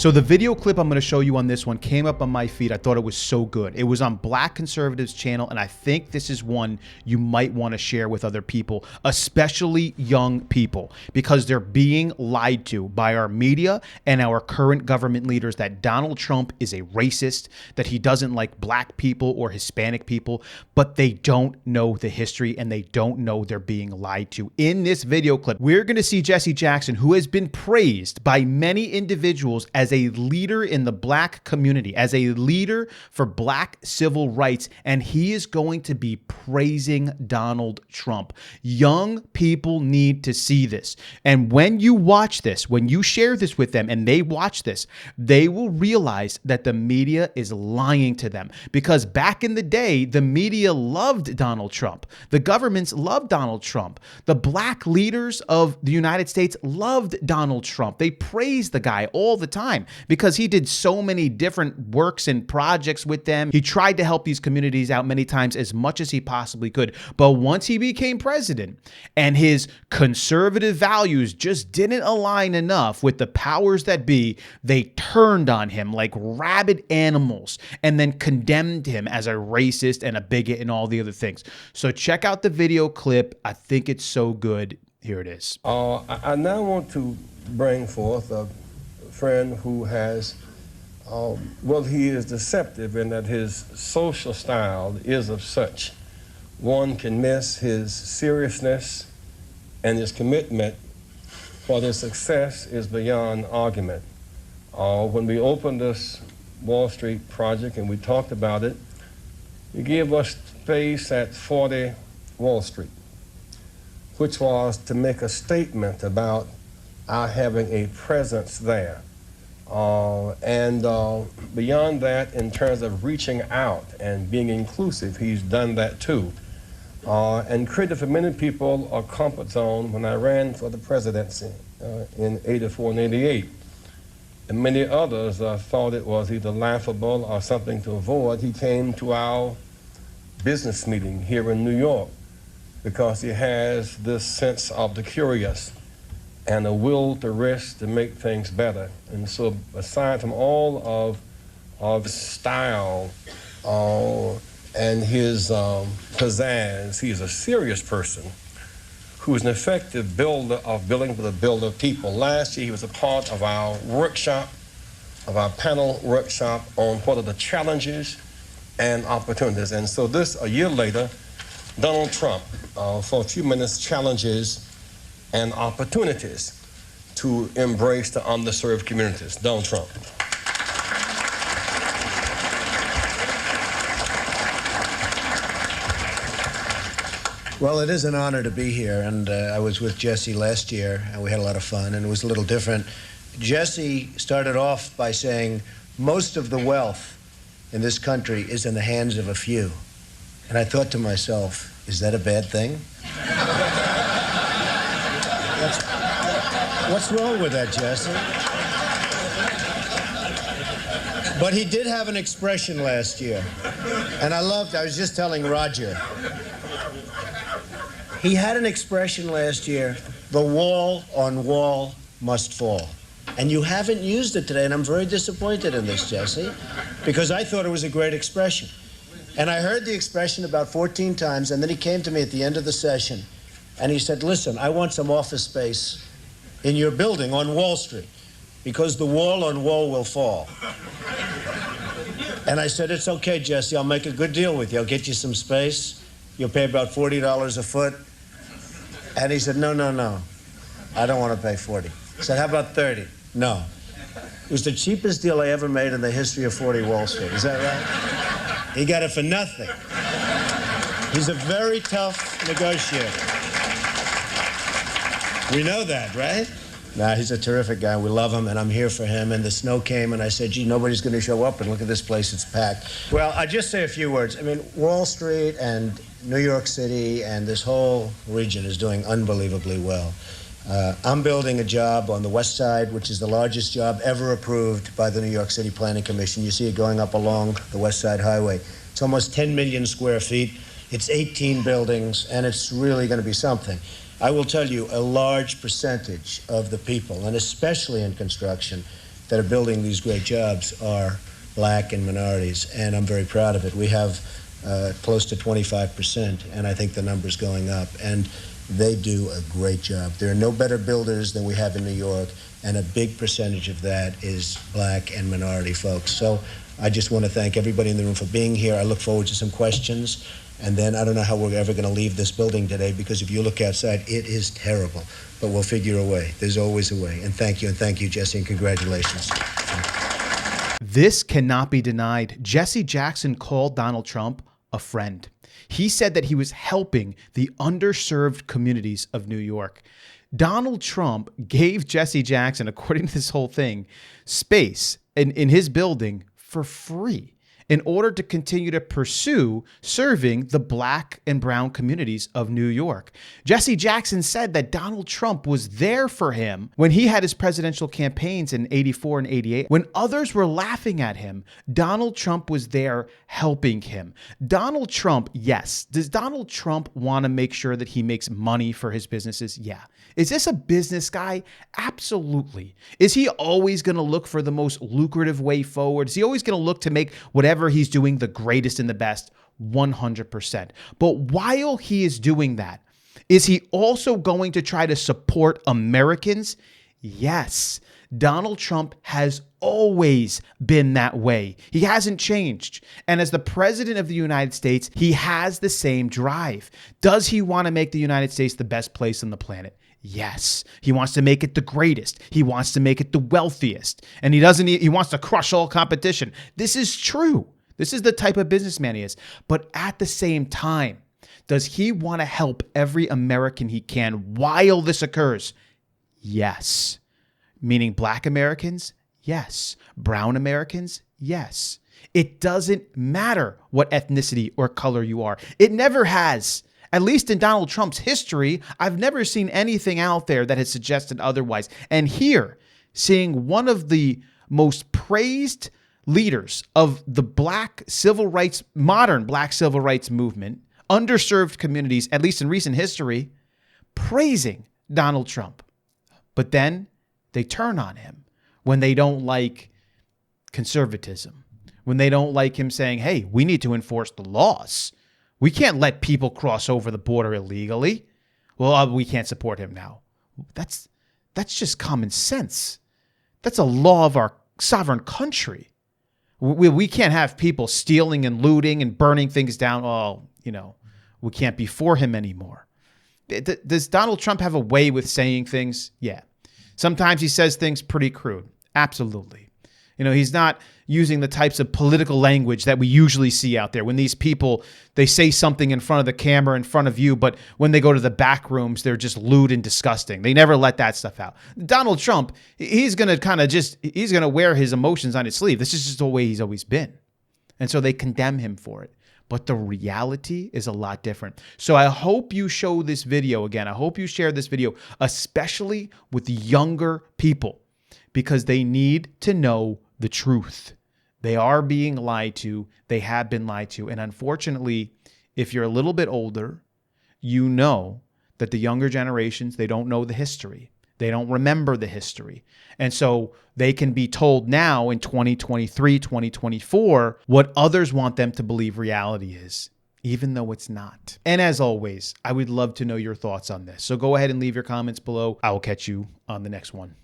So the video clip I'm going to show you on this one came up on my feed. I thought it was so good. It was on Black Conservatives channel, and I think this is one you might want to share with other people, especially young people, because they're being lied to by our media and our current government leaders that Donald Trump is a racist, that he doesn't like black people or Hispanic people, but they don't know the history and they don't know they're being lied to. In this video clip, we're going to see Jesse Jackson, who has been praised by many individuals as a leader in the black community, as a leader for black civil rights, and he is going to be praising Donald Trump. Young people need to see this. And when you watch this, when you share this with them and they watch this, they will realize that the media is lying to them. Because back in the day, the media loved Donald Trump. The governments loved Donald Trump. The black leaders of the United States loved Donald Trump. They praised the guy all the time because he did so many different works and projects with them. He tried to help these communities out many times, as much as he possibly could. But once he became president and his conservative values just didn't align enough with the powers that be, they turned on him like rabid animals and then condemned him as a racist and a bigot and all the other things. So check out the video clip. I think it's so good. Here it is. I now want to bring forth a friend who has, well, he is deceptive in that his social style is of such. One can miss his seriousness, and his commitment for their success is beyond argument. When we opened this Wall Street project and we talked about it, he gave us space at 40 Wall Street, which was to make a statement about our having a presence there. Beyond that, in terms of reaching out and being inclusive, he's done that too. And created for many people a comfort zone when I ran for the presidency in 84 and 88. And many others thought it was either laughable or something to avoid. He came to our business meeting here in New York because he has this sense of the curious and a will to risk to make things better. And so aside from all of his style and his pizzazz, he's a serious person who is an effective builder of building for the builder of people. Last year he was a part of our workshop, of our panel workshop on what are the challenges and opportunities. And so this, a year later, Donald Trump, for a few minutes, challenges and opportunities to embrace the underserved communities. Donald Trump. Well, it is an honor to be here, and I was with Jesse last year, and we had a lot of fun, and it was a little different. Jesse started off by saying, most of the wealth in this country is in the hands of a few. And I thought to myself, is that a bad thing? What's wrong with that, Jesse? But he did have an expression last year, and I was just telling Roger, he had an expression last year, the wall on wall must fall. And you haven't used it today, and I'm very disappointed in this, Jesse, because I thought it was a great expression. And I heard the expression about 14 times, and then he came to me at the end of the session, and he said, listen, I want some office space in your building on Wall Street, because the wall on wall will fall. And I said, it's okay, Jesse, I'll make a good deal with you. I'll get you some space. You'll pay about $40 a foot. And he said, no, I don't want to pay 40. I said, how about 30? No. It was the cheapest deal I ever made in the history of 40 Wall Street. Is that right? He got it for nothing. He's a very tough negotiator. We know that, right? Nah, he's a terrific guy. We love him, and I'm here for him. And the snow came, and I said, gee, nobody's going to show up, and look at this place, it's packed. Well, I'll just say a few words. I mean, Wall Street and New York City and this whole region is doing unbelievably well. I'm building a job on the West Side, which is the largest job ever approved by the New York City Planning Commission. You see it going up along the West Side Highway. It's almost 10 million square feet. It's 18 buildings, and it's really going to be something. I will tell you, a large percentage of the people, and especially in construction, that are building these great jobs are black and minorities, and I'm very proud of it. We have close to 25%, and I think the number's going up, and they do a great job. There are no better builders than we have in New York, and a big percentage of that is black and minority folks. So I just want to thank everybody in the room for being here. I look forward to some questions. And then I don't know how we're ever going to leave this building today, because if you look outside, it is terrible. But we'll figure a way. There's always a way. And thank you, Jesse, and congratulations. This cannot be denied. Jesse Jackson called Donald Trump a friend. He said that he was helping the underserved communities of New York. Donald Trump gave Jesse Jackson, according to this whole thing, space in his building for free in order to continue to pursue serving the black and brown communities of New York. Jesse Jackson said that Donald Trump was there for him when he had his presidential campaigns in '84 and '88. When others were laughing at him, Donald Trump was there helping him. Donald Trump, yes. Does Donald Trump want to make sure that he makes money for his businesses? Yeah. Is this a business guy? Absolutely. Is he always going to look for the most lucrative way forward? Is he always going to look to make whatever he's doing the greatest and the best? 100%. But while he is doing that, is he also going to try to support Americans? Yes. Donald Trump has always been that way. He hasn't changed. And as the president of the United States, he has the same drive. Does he want to make the United States the best place on the planet? Yes. He wants to make it the greatest. He wants to make it the wealthiest. And he wants to crush all competition. This is true. This is the type of businessman he is. But at the same time, does he want to help every American he can while this occurs? Yes. Meaning black Americans? Yes. Brown Americans? Yes. It doesn't matter what ethnicity or color you are. It never has. At least in Donald Trump's history, I've never seen anything out there that has suggested otherwise. And here, seeing one of the most praised leaders of the modern black civil rights movement, underserved communities, at least in recent history, praising Donald Trump. But then they turn on him when they don't like conservatism, when they don't like him saying, hey, we need to enforce the laws. We can't let people cross over the border illegally. Well, we can't support him now. That's just common sense. That's a law of our sovereign country. We can't have people stealing and looting and burning things down. Oh, we can't be for him anymore. Does Donald Trump have a way with saying things? Yeah. Sometimes he says things pretty crude. Absolutely. He's not using the types of political language that we usually see out there. When these people, they say something in front of the camera, in front of you, but when they go to the back rooms, they're just lewd and disgusting. They never let that stuff out. Donald Trump, he's going to wear his emotions on his sleeve. This is just the way he's always been. And so they condemn him for it. But the reality is a lot different. So I hope you show this video again. I hope you share this video, especially with younger people, because they need to know the truth. They are being lied to. They have been lied to. And unfortunately, if you're a little bit older, you know that the younger generations, they don't know the history. They don't remember the history. And so they can be told now in 2023, 2024, what others want them to believe reality is, even though it's not. And as always, I would love to know your thoughts on this. So go ahead and leave your comments below. I will catch you on the next one.